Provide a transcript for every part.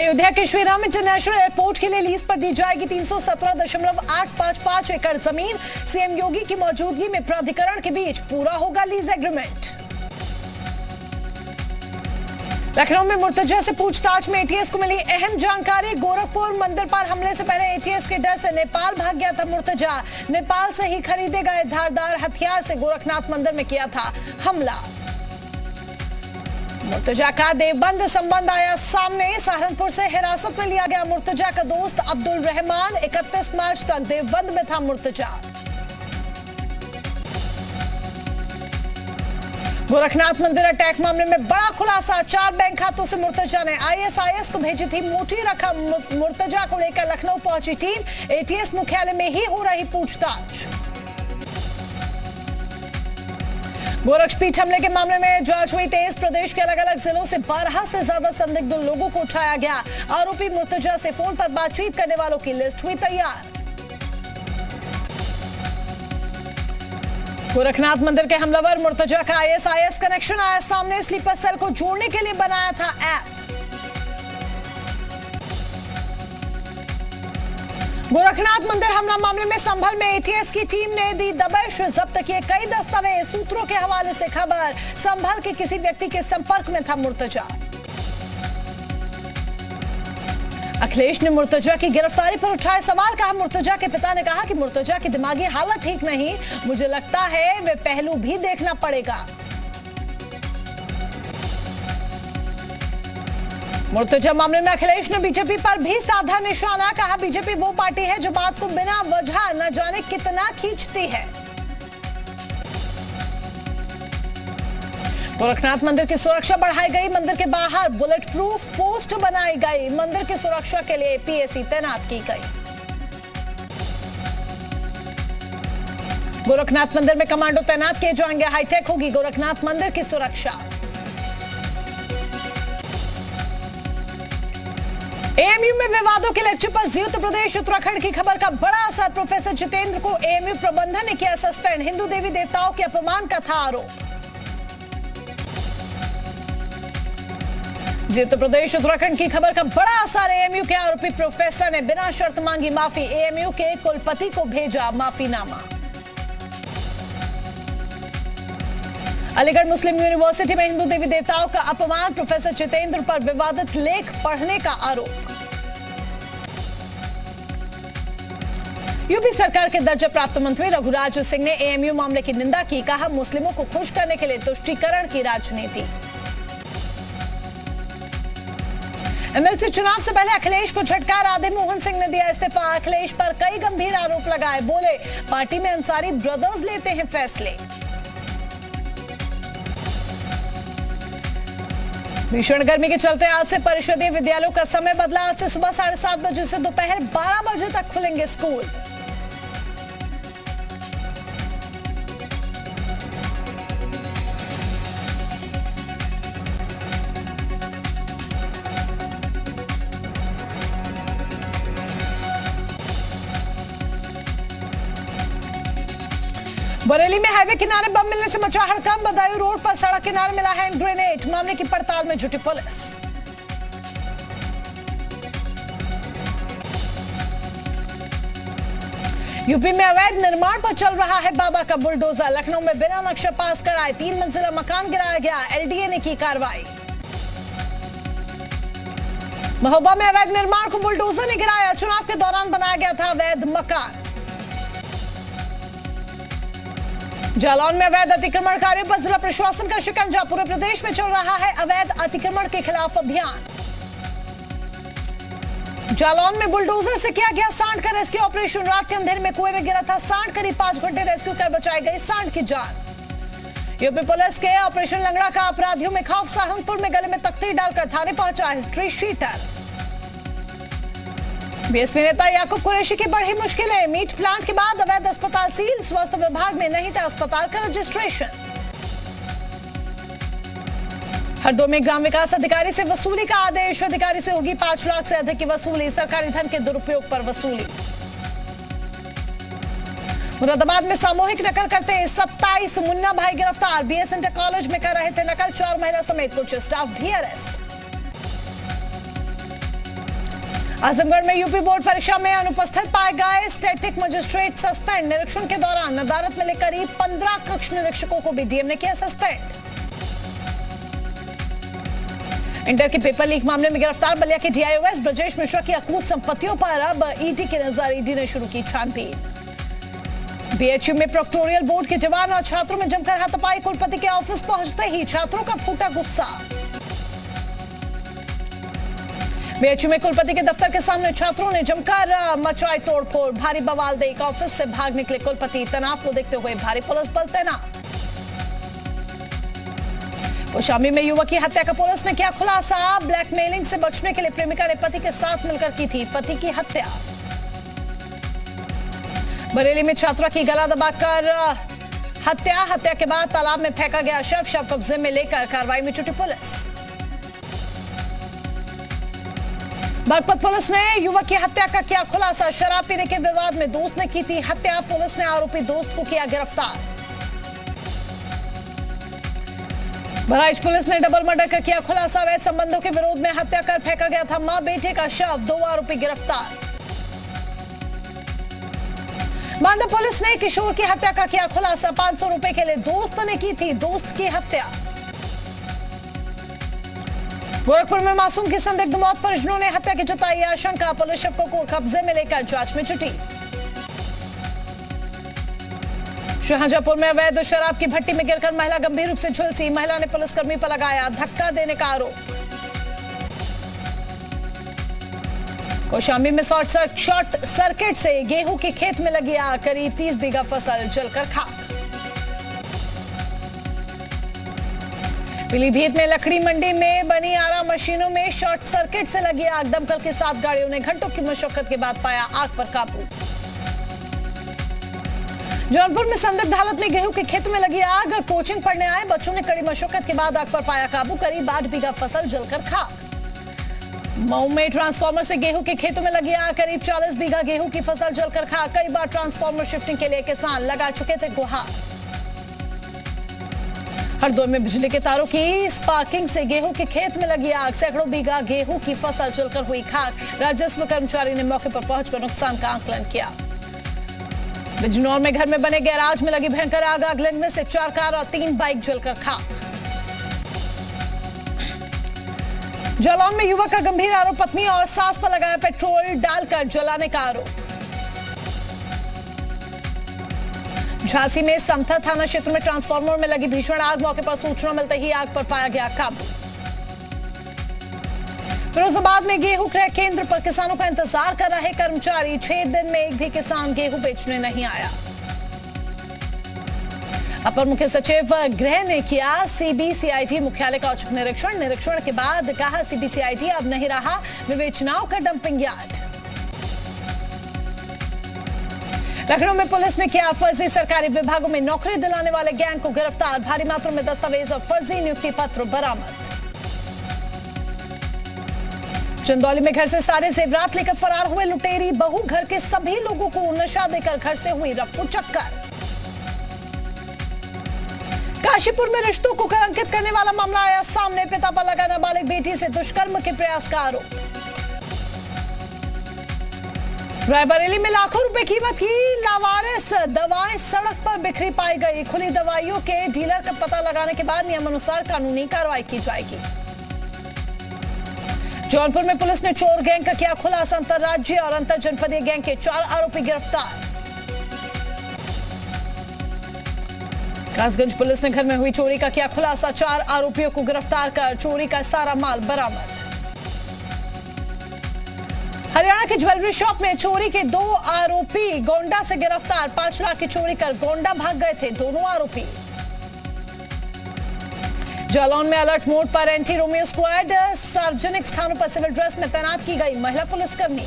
अयोध्या के Shriram international airport के लिए लीज पर दी जाएगी 317.855 एकड़ जमीन। सीएम योगी की मौजूदगी में प्राधिकरण के बीच पूरा होगा लीज एग्रीमेंट। लखनऊ में मुर्तजा से पूछताछ में एटीएस को मिली अहम जानकारी। गोरखपुर मंदिर पर हमले से पहले एटीएस के डर से नेपाल भाग गया था मुर्तजा। नेपाल से ही खरीदे गए धारदार हथियार से गोरखनाथ मंदिर में किया था हमला। मुर्तजा का देवबंद संबंध आया सामने। सहारनपुर से हिरासत में लिया गया मुर्तजा का दोस्त अब्दुल रहमान। 31 मार्च तक देवबंद में था मुर्तजा। गोरखनाथ मंदिर अटैक मामले में बड़ा खुलासा। 4 बैंक खातों से मुर्तजा ने आईएसआईएस को भेजी थी मोटी रकम। मुर्तजा को लेकर लखनऊ पहुंची टीम। एटीएस मुख्यालय में ही हो रही पूछताछ। गोरक्षपीठ हमले के मामले में जांच हुई तेज। प्रदेश के अलग अलग जिलों से 12 से ज्यादा संदिग्ध लोगों को उठाया गया। आरोपी मुर्तजा से फोन पर बातचीत करने वालों की लिस्ट हुई तैयार। गोरखनाथ मंदिर के हमलावर मुर्तजा का आईएसआईएस कनेक्शन आया सामने। स्लीपर सेल को जोड़ने के लिए बनाया था ऐप। गोरखनाथ मंदिर हमला मामले में संभल में एटीएस की टीम ने दी दबिश। जब्त किए कई दस्तावेज। सूत्रों के हवाले से खबर, संभल के किसी व्यक्ति के संपर्क में था मुर्तजा। अखिलेश ने मुर्तजा की गिरफ्तारी पर उठाए सवाल। कहा, मुर्तजा के पिता ने कहा कि मुर्तजा की दिमागी हालत ठीक नहीं। मुझे लगता है वे पहलू भी देखना पड़ेगा। मुर्तजा मामले में अखिलेश ने बीजेपी पर भी साधा निशाना। कहा, बीजेपी वो पार्टी है जो बात को बिना वजह न जाने कितना खींचती है। गोरखनाथ मंदिर की सुरक्षा बढ़ाई गई। मंदिर के बाहर बुलेट प्रूफ पोस्ट बनाई गई। मंदिर की सुरक्षा के लिए पीएसी तैनात की गई। गोरखनाथ मंदिर में कमांडो तैनात किए जाएंगे। हाईटेक होगी गोरखनाथ मंदिर की सुरक्षा। एएमयू में विवादों के लेक्चर पर जी उत्तर प्रदेश उत्तराखंड की खबर का बड़ा असर। प्रोफेसर जितेंद्र को एएमयू प्रबंधन ने किया सस्पेंड। हिंदू देवी देवताओं के अपमान का था आरोप। जी उत्तर प्रदेश उत्तराखंड की खबर का बड़ा असर। एएमयू के आरोपी प्रोफेसर ने बिना शर्त मांगी माफी। एएमयू के कुलपति को भेजा माफीनामा। अलीगढ़ मुस्लिम यूनिवर्सिटी में हिंदू देवी देवताओं का अपमान। प्रोफेसर जितेंद्र पर विवादित लेख पढ़ने का आरोप। यूपी सरकार के दर्जा प्राप्त मंत्री रघुराज सिंह ने एएमयू मामले की निंदा की। कहा, मुस्लिमों को खुश करने के लिए तुष्टीकरण की राजनीति। एमएलसी चुनाव से पहले अखिलेश को झटका। राधे मोहन सिंह ने दिया इस्तीफा। अखिलेश पर कई गंभीर आरोप लगाए। बोले, पार्टी में अंसारी ब्रदर्स लेते हैं फैसले। भीषण गर्मी के चलते आज से परिषदीय विद्यालयों का समय बदला। आज से सुबह 7:30 बजे से दोपहर 12 बजे तक खुलेंगे स्कूल। बरेली में हाईवे किनारे बम मिलने से मचा हड़कंप। बदायूं रोड पर सड़क किनारे मिला हैंड ग्रेनेड। मामले की पड़ताल में जुटी पुलिस। यूपी में अवैध निर्माण पर चल रहा है बाबा का बुलडोजर। लखनऊ में बिना नक्शा पास कराए 3 मंजिला मकान गिराया गया। एलडीए ने की कार्रवाई। महोबा में अवैध निर्माण को बुलडोजर ने गिराया। चुनाव के दौरान बनाया गया था अवैध मकान। जालौन में अवैध अतिक्रमण कार्यों पर जिला प्रशासन का शिकंजा। पूरे प्रदेश में चल रहा है अवैध अतिक्रमण के खिलाफ अभियान। जालौन में बुलडोजर से किया गया सांड का रेस्क्यू ऑपरेशन। रात के अंधेरे में कुएं में गिरा था सांड। करीब 5 घंटे रेस्क्यू कर बचाई गई सांड की जान। यूपी पुलिस के ऑपरेशन लंगड़ा का अपराधियों में खौफ। सहारनपुर में गले में तख्ती डालकर थाने पहुंचा हिस्ट्री शीटर। बीएसपी नेता याकूब कुरैशी की बढ़ी मुश्किलें। मीट प्लांट के बाद अवैध अस्पताल सील। स्वास्थ्य विभाग में नहीं था अस्पताल का रजिस्ट्रेशन। हरदोई में ग्राम विकास अधिकारी से वसूली का आदेश। अधिकारी से होगी 5 लाख से अधिक की वसूली। सरकारी धन के दुरुपयोग पर वसूली। मुरादाबाद में सामूहिक नकल करते 27 मुन्ना भाई गिरफ्तार। बीएस इंटर कॉलेज में कर रहे थे नकल। 4 महिला समेत कुछ स्टाफ भी अरेस्ट। आजमगढ़ में यूपी बोर्ड परीक्षा में अनुपस्थित पाए गए स्टैटिक मजिस्ट्रेट सस्पेंड। निरीक्षण के दौरान अदालत में करीब 15 कक्ष निरीक्षकों को भी डीएम ने किया सस्पेंड। इंटर के पेपर लीक मामले में गिरफ्तार बलिया के डीआईओएस ब्रजेश मिश्रा की अकूत संपत्तियों पर अब ईडी की नजर। ईडी ने शुरू की छानबीन। बीएचयू में प्रोक्टोरियल बोर्ड के जवान और छात्रों में जमकर हाथापाई। कुलपति के ऑफिस पहुंचते ही छात्रों का फूटा गुस्सा। बीएचयू में कुलपति के दफ्तर के सामने छात्रों ने जमकर मचाई तोड़फोड़। भारी बवाल देख ऑफिस से भाग निकले कुलपति। तनाव को देखते हुए भारी पुलिस बल तैनात। कौशाम्बी में युवक की हत्या का पुलिस ने किया खुलासा। ब्लैकमेलिंग से बचने के लिए प्रेमिका ने पति के साथ मिलकर की थी पति की हत्या। बरेली में छात्रा की गला दबाकर हत्या के बाद तालाब में फेंका गया शव कब्जे में लेकर कार्रवाई में जुटी पुलिस। बागपत पुलिस ने युवक की हत्या का किया खुलासा। शराब पीने के विवाद में दोस्त ने की थी हत्या। पुलिस ने आरोपी दोस्त को किया गिरफ्तार। बहराइच पुलिस ने डबल मर्डर का किया खुलासा। अवैध संबंधों के विरोध में हत्या कर फेंका गया था मां बेटे का शव। 2 आरोपी गिरफ्तार। बांदा पुलिस ने किशोर की हत्या का किया खुलासा। 500 रुपए के लिए दोस्त ने की थी दोस्त की हत्या। गोरखपुर में मासूम की संदिग्ध मौत पर परिजनों ने हत्या की जताई आशंका। पुलिस शव को कब्जे में लेकर जांच में जुटी। शाहजहांपुर में अवैध शराब की भट्टी में गिरकर महिला गंभीर रूप से झुलसी। महिला ने पुलिसकर्मी पर लगाया धक्का देने का आरोप। कौशाम्बी में शॉर्ट सर्किट से गेहूं के खेत में लगी आग। करीब 30 बीघा फसल जलकर खाक। पीलीभीत में लकड़ी मंडी में बनी आरा मशीनों में शॉर्ट सर्किट से लगी आग। दमकल के 7 गाड़ियों ने घंटों की मशक्कत के बाद पाया आग पर काबू। जौनपुर में संदिग्ध हालत में गेहूं के खेत में लगी आग। कोचिंग पढ़ने आए बच्चों ने कड़ी मशक्कत के बाद आग पर पाया काबू। करीब 8 बीघा फसल जलकर खाक। मऊ में ट्रांसफार्मर से गेहूं के खेतों में लगी आग। करीब 40 बीघा गेहूं की फसल जलकर खाक। कई बार ट्रांसफार्मर शिफ्टिंग के लिए किसान लगा चुके थे गुहार। हरदोई में बिजली के तारों की स्पार्किंग से गेहूं के खेत में लगी आग। सैकड़ों बीघा गेहूं की फसल जलकर हुई खाक। राजस्व कर्मचारी ने मौके पर पहुंचकर नुकसान का आकलन किया। बिजनौर में घर में बने गैराज में लगी भयंकर आग। आग लगने से 4 कार और 3 बाइक जलकर खाक। जालौन में युवक का गंभीर आरोप। पत्नी और सास पर लगाया पेट्रोल डालकर जलाने का आरोप। झांसी में समथा थाना क्षेत्र में ट्रांसफार्मर में लगी भीषण आग। मौके पर सूचना मिलते ही आग पर पाया गया काबू। फिरोजाबाद में गेहूं क्रय केंद्र पर किसानों का इंतजार कर रहे कर्मचारी। 6 दिन में एक भी किसान गेहूं बेचने नहीं आया। अपर मुख्य सचिव गृह ने किया सीबीसीआईडी मुख्यालय का औचक निरीक्षण। निरीक्षण के बाद कहा सीबीसीआईडी अब नहीं रहा विवेचनाओं का डंपिंग यार्ड। लखनऊ में पुलिस ने किया फर्जी सरकारी विभागों में नौकरी दिलाने वाले गैंग को गिरफ्तार। भारी मात्रा में दस्तावेज और फर्जी नियुक्ति पत्र बरामद। चंदौली में घर से सारे जेवरात लेकर फरार हुए लुटेरी। बहू घर के सभी लोगों को नशा देकर घर से हुई रफू चक्कर। काशीपुर में रिश्तों को कलंकित करने वाला मामला आया सामने। पिता पर लगा नाबालिग बेटी से दुष्कर्म के प्रयास का आरोप। रायबरेली में लाखों रुपए कीमत की लावारिस दवाएं सड़क पर बिखरी पाई गई। खुली दवाइयों के डीलर का पता लगाने के बाद नियमानुसार कानूनी कार्रवाई की जाएगी। जौनपुर में पुलिस ने चोर गैंग का किया खुलासा। अंतरराज्यीय और अंतर जनपदीय गैंग के 4 आरोपी गिरफ्तार। कासगंज पुलिस ने घर में हुई चोरी का किया खुलासा। 4 आरोपियों को गिरफ्तार कर चोरी का सारा माल बरामद। हरियाणा के ज्वेलरी शॉप में चोरी के 2 आरोपी गोंडा से गिरफ्तार। 5 लाख की चोरी कर गोंडा भाग गए थे दोनों आरोपी। जालौन में अलर्ट मोड पर एंटी रोमियो स्क्वाड। सार्वजनिक स्थानों पर सिविल ड्रेस में तैनात की गई महिला पुलिसकर्मी।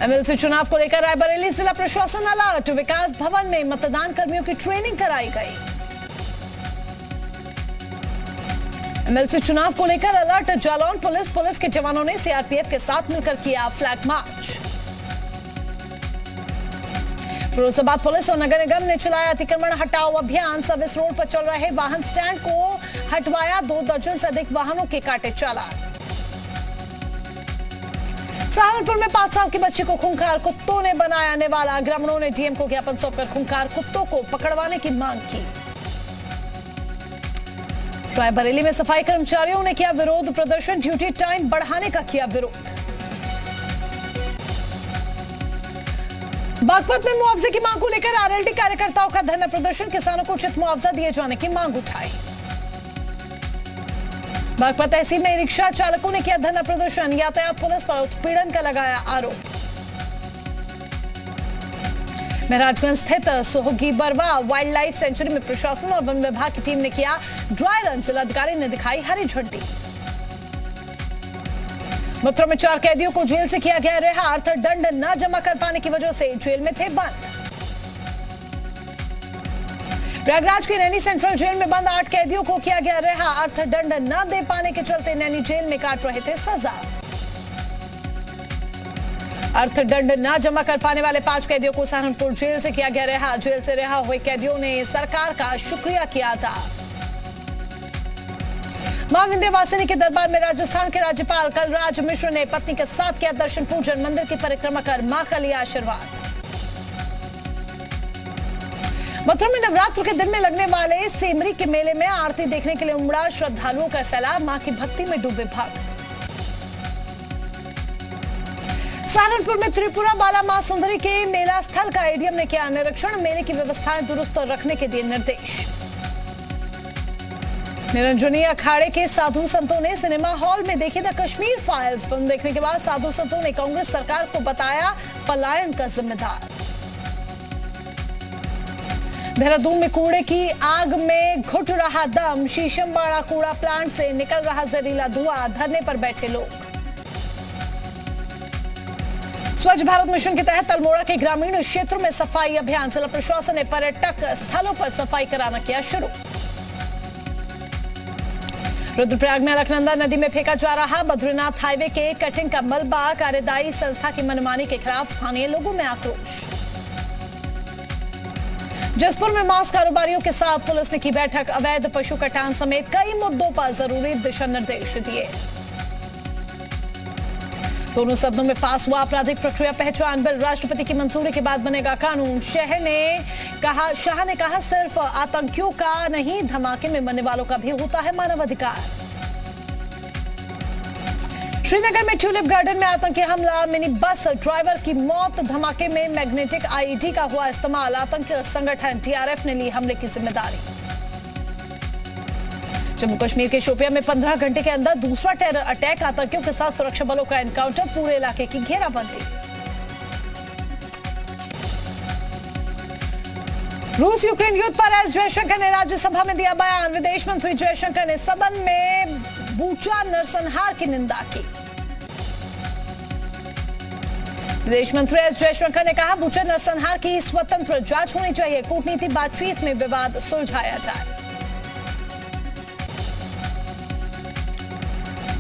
एमएलसी चुनाव को लेकर रायबरेली जिला प्रशासन अलर्ट। विकास भवन में मतदान कर्मियों की ट्रेनिंग कराई गई। एमएलसी चुनाव को लेकर अलर्ट। जालौन पुलिस के जवानों ने सीआरपीएफ के साथ मिलकर किया फ्लैग मार्च। फिरोजाबाद पुलिस और नगर निगम ने चलाया अतिक्रमण हटाओ अभियान। सर्विस रोड पर चल रहे वाहन स्टैंड को हटवाया। 2 दर्जन से अधिक वाहनों के काटे चालान। सहारनपुर में 5 साल की बच्ची को खूंखार कुत्तों ने बनाया निवाला। ग्रामीणों ने डीएम को ज्ञापन सौंपकर खूंखार कुत्तों को पकड़वाने की मांग की। रायबरेली में सफाई कर्मचारियों ने किया विरोध प्रदर्शन। ड्यूटी टाइम बढ़ाने का किया विरोध। बागपत में मुआवजे की मांग को लेकर आरएलडी कार्यकर्ताओं का धरना प्रदर्शन। किसानों को उचित मुआवजा दिए जाने की मांग उठाई। बागपत तहसील में रिक्शा चालकों ने किया धरना प्रदर्शन। यातायात पुलिस पर उत्पीड़न का लगाया आरोप। महराजगंज स्थित सोहगी बरवा वाइल्ड लाइफ सेंचुरी में प्रशासन और वन विभाग की टीम ने किया ड्राई रन। जिलाधिकारी ने दिखाई हरी झंडी। मथुरा में 4 कैदियों को जेल से किया गया रिहा। अर्थदंड न जमा कर पाने की वजह से जेल में थे बंद। प्रयागराज की नैनी सेंट्रल जेल में बंद 8 कैदियों को किया गया रिहा। अर्थदंड न दे पाने के चलते नैनी जेल में काट रहे थे सजा। अर्थदंड न जमा कर पाने वाले 5 कैदियों को सहारनपुर जेल से किया गया रिहा। जेल से रिहा हुए कैदियों ने सरकार का शुक्रिया किया था। मां विंध्यवासिनी के दरबार में राजस्थान के राज्यपाल कलराज मिश्र ने पत्नी के साथ किया दर्शन पूजन। मंदिर की परिक्रमा कर मां का लिया आशीर्वाद। मथुरा में नवरात्र के दिन में लगने वाले सेमरी के मेले में आरती देखने के लिए उमड़ा श्रद्धालुओं का सैलाब। मां की भक्ति में डूबे भक्त। सहारनपुर में त्रिपुरा बाला मां सुंदरी के मेला स्थल का एडीएम ने किया निरीक्षण। मेले की व्यवस्थाएं दुरुस्त रखने के दिए निर्देश। निरंजनी अखाड़े के साधु संतों ने सिनेमा हॉल में देखी द कश्मीर फाइल्स। फिल्म देखने के बाद साधु संतों ने कांग्रेस सरकार को बताया पलायन का जिम्मेदार। देहरादून में कूड़े की आग में घुट रहा दम। शीशमबाड़ा कूड़ा प्लांट से निकल रहा जहरीला धुआं। धरने पर बैठे लोग। स्वच्छ भारत मिशन के तहत अल्मोड़ा के ग्रामीण क्षेत्रों में सफाई अभियान। जिला प्रशासन ने पर्यटक स्थलों पर सफाई कराना किया शुरू। रुद्रप्रयाग में अलकनंदा नदी में फेंका जा रहा बद्रीनाथ हाईवे के कटिंग का मलबा। कार्यदायी संस्था की मनमानी के खिलाफ स्थानीय लोगों में आक्रोश। जसपुर में मांस कारोबारियों के साथ पुलिस ने की बैठक। अवैध पशु कटान समेत कई मुद्दों पर जरूरी दिशा निर्देश दिए। दोनों सदनों में पास हुआ आपराधिक प्रक्रिया पहचान बिल। राष्ट्रपति की मंजूरी के बाद बनेगा कानून। शाह ने कहा सिर्फ आतंकियों का नहीं, धमाके में मरने वालों का भी होता है मानवाधिकार। श्रीनगर में ट्यूलिप गार्डन में आतंकी हमला। मिनी बस ड्राइवर की मौत। धमाके में मैग्नेटिक आईईडी का हुआ इस्तेमाल। आतंकी संगठन टीआरएफ ने ली हमले की जिम्मेदारी। जम्मू कश्मीर के शोपिया में 15 घंटे के अंदर दूसरा टेरर अटैक। आतंकियों के साथ सुरक्षा बलों का एनकाउंटर। पूरे इलाके की घेराबंदी। रूस यूक्रेन युद्ध पर एस जयशंकर ने राज्यसभा में दिया बयान। विदेश मंत्री जयशंकर ने सदन में बूचा नरसंहार की निंदा की। विदेश मंत्री एस जयशंकर ने कहा बूचा नरसंहार की स्वतंत्र जांच होनी चाहिए। कूटनीति बातचीत में विवाद सुलझाया जाए।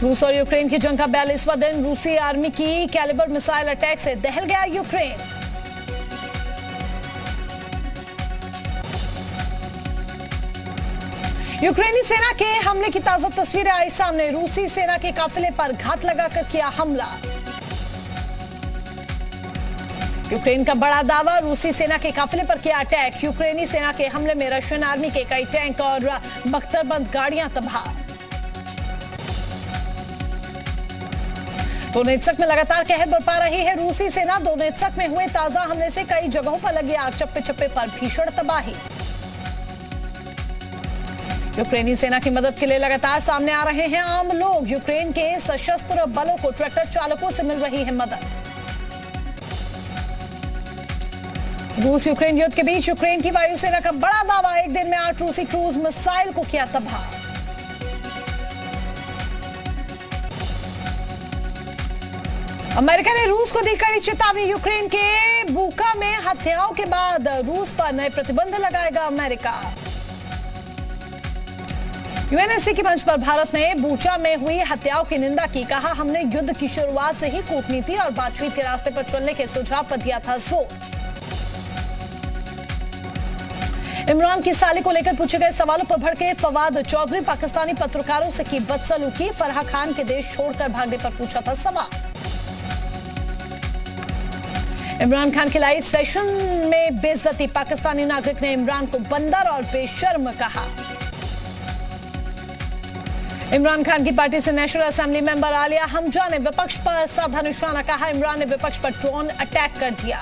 रूस और यूक्रेन की जंग का 42वां दिन। रूसी आर्मी की कैलिबर मिसाइल अटैक से दहल गया यूक्रेन। यूक्रेनी सेना के हमले की ताजा तस्वीरें आई सामने। रूसी सेना के काफिले पर घात लगाकर किया हमला। यूक्रेन का बड़ा दावा। रूसी सेना के काफिले पर किया अटैक। यूक्रेनी सेना के हमले में रशियन आर्मी के कई टैंक और बख्तरबंद गाड़ियां तबाह। दोनेत्स्क में लगातार कहर बरपा रही है रूसी सेना। दोनेत्स्क में हुए ताजा हमले से कई जगहों पर लगी आग। चप्पे चप्पे पर भीषण तबाही। यूक्रेनी सेना की मदद के लिए लगातार सामने आ रहे हैं आम लोग। यूक्रेन के सशस्त्र बलों को ट्रैक्टर चालकों से मिल रही है मदद। रूस यूक्रेन युद्ध के बीच यूक्रेन की वायुसेना का बड़ा दावा। एक दिन में 8 रूसी क्रूज मिसाइल को किया तबाह। अमेरिका ने रूस को दी कड़ी चेतावनी। यूक्रेन के बूका में हत्याओं के बाद रूस पर नए प्रतिबंध लगाएगा अमेरिका। यूएनएससी की मंच पर भारत ने बूचा में हुई हत्याओं की निंदा की। कहा हमने युद्ध की शुरुआत से ही कूटनीति और बातचीत के रास्ते पर चलने के सुझाव पर दिया था जोर। इमरान की साली को लेकर पूछे गए सवालों पर भड़के फवाद चौधरी। पाकिस्तानी पत्रकारों से की बदसलूकी। फराह खान के देश छोड़कर भागने पर पूछा था सवाल। इमरान खान के लाइव सेशन में बेइज्जती, पाकिस्तानी नागरिक ने इमरान को बंदर और बेशर्म कहा। इमरान खान की पार्टी से national assembly member Alia Hamza ने विपक्ष पर साधा निशाना कहा। इमरान ने विपक्ष पर ड्रोन अटैक कर दिया।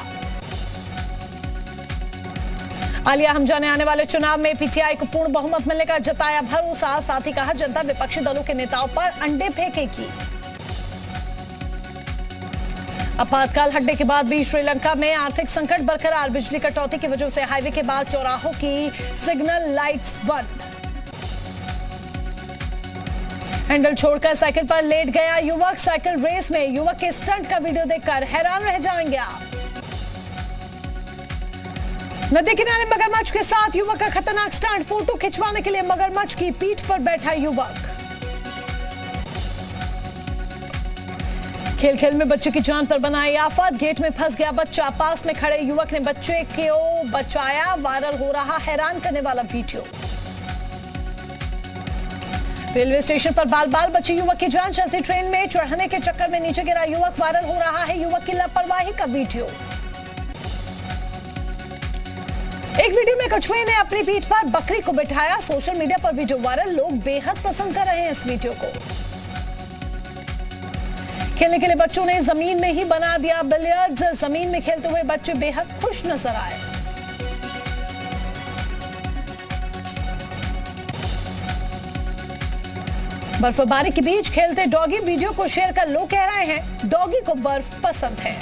आलिया हमजा ने आने वाले चुनाव में पीटीआई को पूर्ण बहुमत मिलने का जताया भरोसा। साथ ही कहा जनता विपक्षी दलों के नेताओं पर अंडे फेंकेगी। आपातकाल हटने के बाद भी श्रीलंका में आर्थिक संकट बरकरार। बिजली कटौती की वजह से हाईवे के बाद चौराहों की सिग्नल लाइट्स बंद। हैंडल छोड़कर साइकिल पर लेट गया युवक। साइकिल रेस में युवक के स्टंट का वीडियो देखकर हैरान रह जाएंगे आप। नदी किनारे मगरमच्छ के साथ युवक का खतरनाक स्टंट। फोटो खिंचवाने के लिए मगरमच्छ की पीठ पर बैठा युवक। खेल खेल में बच्चे की जान पर बनाई आफत। गेट में फंस गया बच्चा। पास में खड़े युवक ने बच्चे को बचाया। वायरल हो रहा हैरान करने वाला वीडियो। रेलवे स्टेशन पर बाल बाल बचे युवक की जान। चलती ट्रेन में चढ़ने के चक्कर में नीचे गिरा युवक। वायरल हो रहा है युवक की लापरवाही का वीडियो। एक वीडियो में कछुए ने अपनी पीठ पर बकरी को बिठाया। सोशल मीडिया पर वीडियो वायरल। लोग बेहद पसंद कर रहे हैं इस वीडियो को। खेलने के लिए बच्चों ने जमीन में ही बना दिया बिलियर्ड्स। जमीन में खेलते हुए बच्चे बेहद खुश नजर आए। बर्फबारी के बीच खेलते डॉगी वीडियो को शेयर कर लोग कह रहे हैं डॉगी को बर्फ पसंद है।